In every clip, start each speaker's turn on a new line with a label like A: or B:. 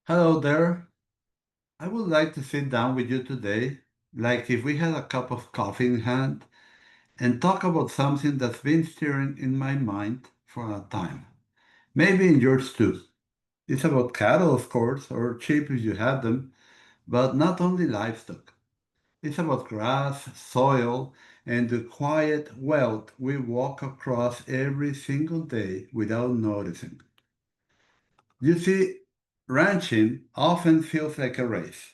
A: Hello there. I would like to sit down with you today, like if we had a cup of coffee in hand, and talk about something that's been stirring in my mind for a time. Maybe in yours too. It's about cattle, of course, or sheep if you have them, but not only livestock. It's about grass, soil, and the quiet wealth we walk across every single day without noticing. You see, ranching often feels like a race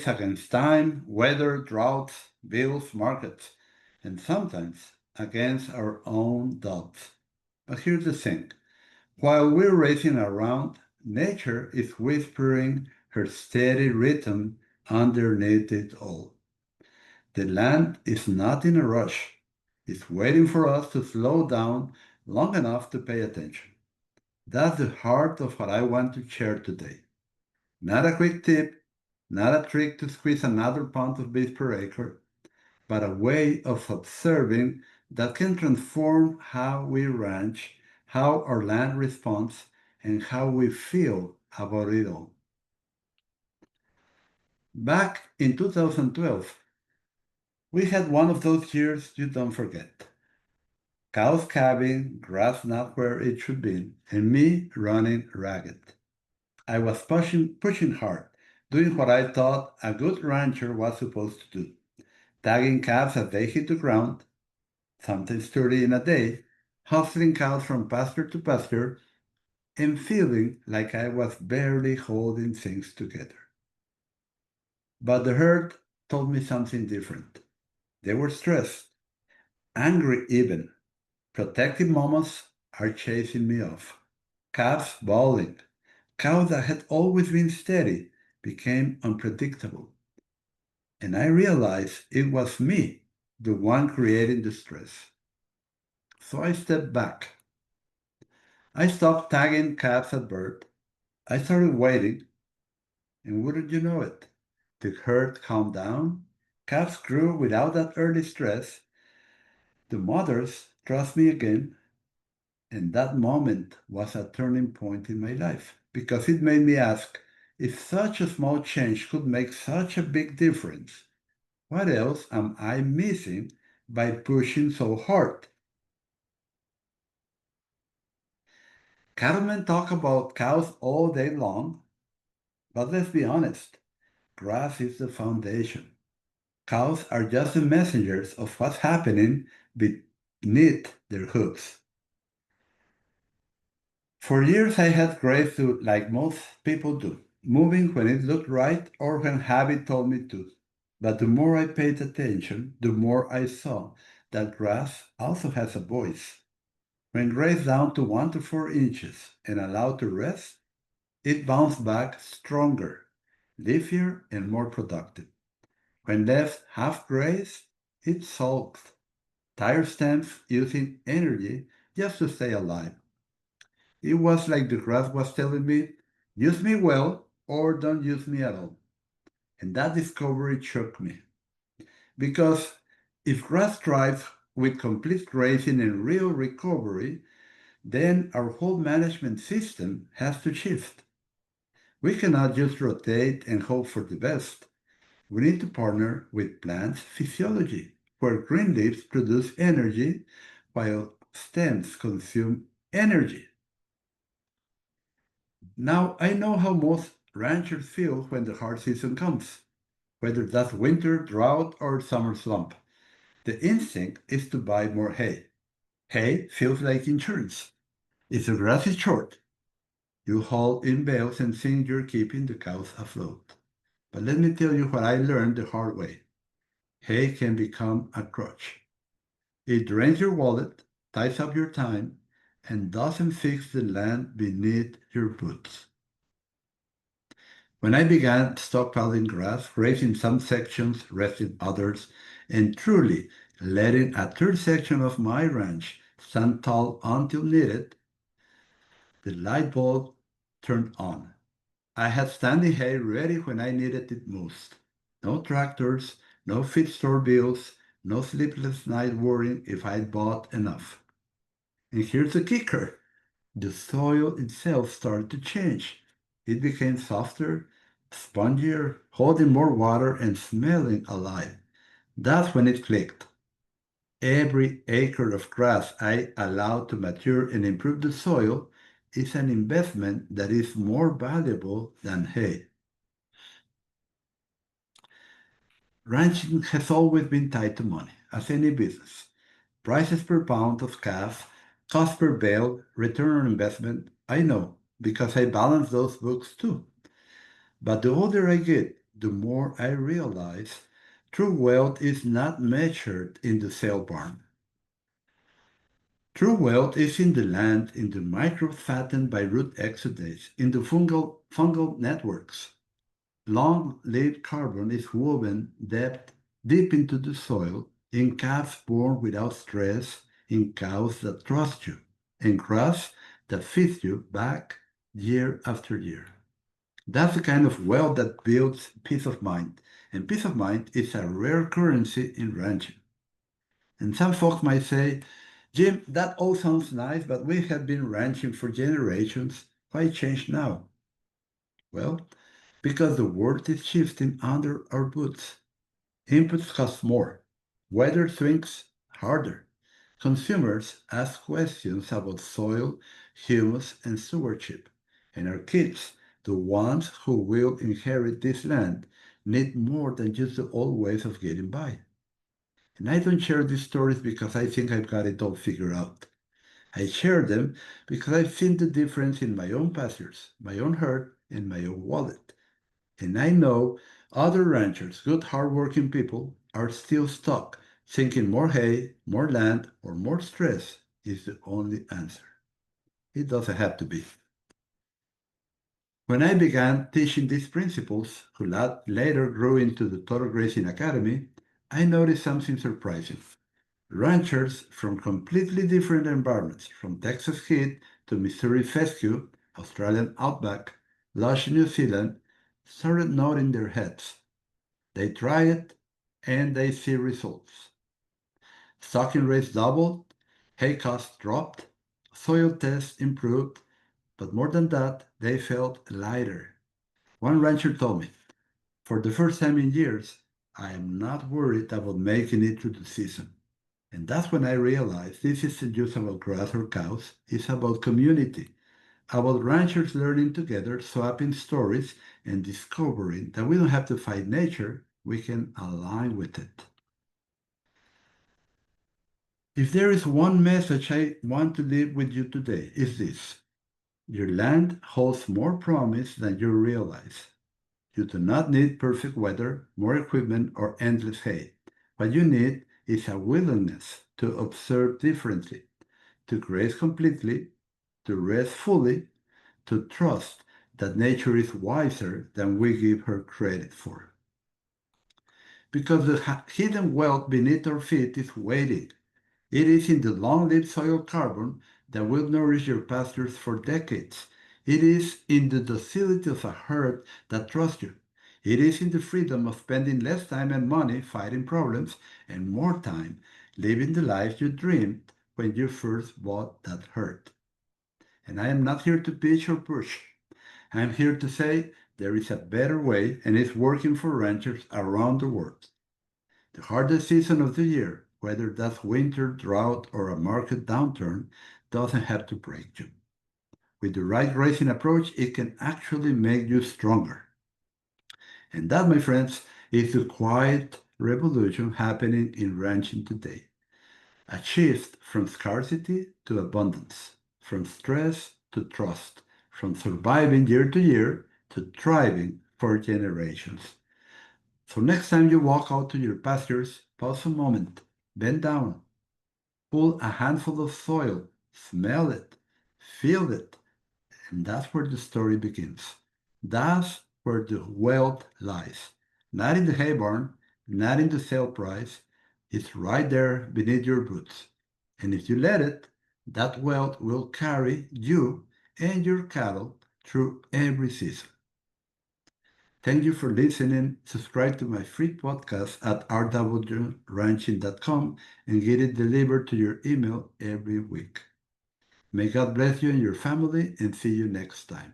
A: against time, weather, droughts, bills, markets, and sometimes against our own doubts. But here's the thing, while we're racing around, nature is whispering her steady rhythm underneath it all. The land is not in a rush, it's waiting for us to slow down long enough to pay attention. That's the heart of what I want to share today. Not a quick tip, not a trick to squeeze another pound of beef per acre, but a way of observing that can transform how we ranch, how our land responds, and how we feel about it all. Back in 2012, we had one of those years you don't forget. Cows calving, grass not where it should be, and me running ragged. I was pushing hard, doing what I thought a good rancher was supposed to do, tagging calves as they hit the ground, sometimes 30 in a day, hustling cows from pasture to pasture, and feeling like I was barely holding things together. But the herd told me something different. They were stressed, angry even. Protective mamas are chasing me off. Calves bawling. Cows that had always been steady became unpredictable. And I realized it was me, the one creating the stress. So I stepped back. I stopped tagging calves at birth. I started waiting, and wouldn't you know it? The herd calmed down. Calves grew without that early stress. The mothers trust me again, and that moment was a turning point in my life because it made me ask if such a small change could make such a big difference. What else am I missing by pushing so hard? Cattlemen talk about cows all day long, but let's be honest, grass is the foundation. Cows are just the messengers of what's happening beneath their hooves. For years, I had grazed like most people do, moving when it looked right or when habit told me to. But the more I paid attention, the more I saw that grass also has a voice. When grazed down to 1 to 4 inches and allowed to rest, it bounced back stronger, leafier, and more productive. When left half grazed, it sulked, tired stems using energy just to stay alive. It was like the grass was telling me, use me well or don't use me at all. And that discovery shook me. Because if grass thrives with complete grazing and real recovery, then our whole management system has to shift. We cannot just rotate and hope for the best. We need to partner with plant physiology, where green leaves produce energy while stems consume energy. Now, I know how most ranchers feel when the hard season comes, whether that's winter, drought, or summer slump. The instinct is to buy more hay. Hay feels like insurance. If the grass is short, you haul in bales and think you're keeping the cows afloat. But let me tell you what I learned the hard way. Hay can become a crutch. It drains your wallet, ties up your time, and doesn't fix the land beneath your boots. When I began stockpiling grass, grazing some sections, resting others, and truly letting a third section of my ranch stand tall until needed, the light bulb turned on. I had standing hay ready when I needed it most. No tractors, no feed store bills, no sleepless night worrying if I'd bought enough. And here's the kicker. The soil itself started to change. It became softer, spongier, holding more water and smelling alive. That's when it clicked. Every acre of grass I allow to mature and improve the soil is an investment that is more valuable than hay. Ranching has always been tied to money, as any business. Prices per pound of calf, cost per bale, return on investment. I know, because I balance those books too. But the older I get, the more I realize true wealth is not measured in the sale barn. True wealth is in the land, in the microbes fattened by root exudates, in the fungal networks. Long-lived carbon is woven deep into the soil, in calves born without stress, in cows that trust you, in grass that feeds you back year after year. That's the kind of wealth that builds peace of mind, and peace of mind is a rare currency in ranching. And some folks might say, Jim, that all sounds nice, but we have been ranching for generations. Why change now? Well, because the world is shifting under our boots. Inputs cost more. Weather swings harder. Consumers ask questions about soil, humus, and stewardship. And our kids, the ones who will inherit this land, need more than just the old ways of getting by. And I don't share these stories because I think I've got it all figured out. I share them because I've seen the difference in my own pastures, my own herd, and my own wallet. And I know other ranchers, good hardworking people, are still stuck, thinking more hay, more land, or more stress is the only answer. It doesn't have to be. When I began teaching these principles, who later grew into the Total Grazing Academy, I noticed something surprising. Ranchers from completely different environments, from Texas heat to Missouri fescue, Australian outback, lush New Zealand, started nodding their heads. They try it and they see results. Stocking rates doubled, hay costs dropped, soil tests improved, but more than that, they felt lighter. One rancher told me, for the first time in years, I am not worried about making it through the season. And that's when I realized this isn't just about grass or cows, it's about community, about ranchers learning together, swapping stories, and discovering that we don't have to fight nature, we can align with it. If there is one message I want to leave with you today, is this. Your land holds more promise than you realize. You do not need perfect weather, more equipment, or endless hay. What you need is a willingness to observe differently, to graze completely, to rest fully, to trust that nature is wiser than we give her credit for. Because the hidden wealth beneath our feet is waiting. It is in the long-lived soil carbon that will nourish your pastures for decades. It is in the docility of a herd that trusts you. It is in the freedom of spending less time and money fighting problems and more time living the life you dreamed when you first bought that herd. And I am not here to pitch or push. I am here to say there is a better way and it's working for ranchers around the world. The hardest season of the year, whether that's winter, drought, or a market downturn, doesn't have to break you. With the right grazing approach, it can actually make you stronger. And that, my friends, is the quiet revolution happening in ranching today. A shift from scarcity to abundance, from stress to trust, from surviving year to year to thriving for generations. So next time you walk out to your pastures, pause a moment, bend down, pull a handful of soil, smell it, feel it, and that's where the story begins. That's where the wealth lies. Not in the hay barn, not in the sale price. It's right there beneath your boots. And if you let it, that wealth will carry you and your cattle through every season. Thank you for listening. Subscribe to my free podcast at rwranching.com and get it delivered to your email every week. May God bless you and your family, and see you next time.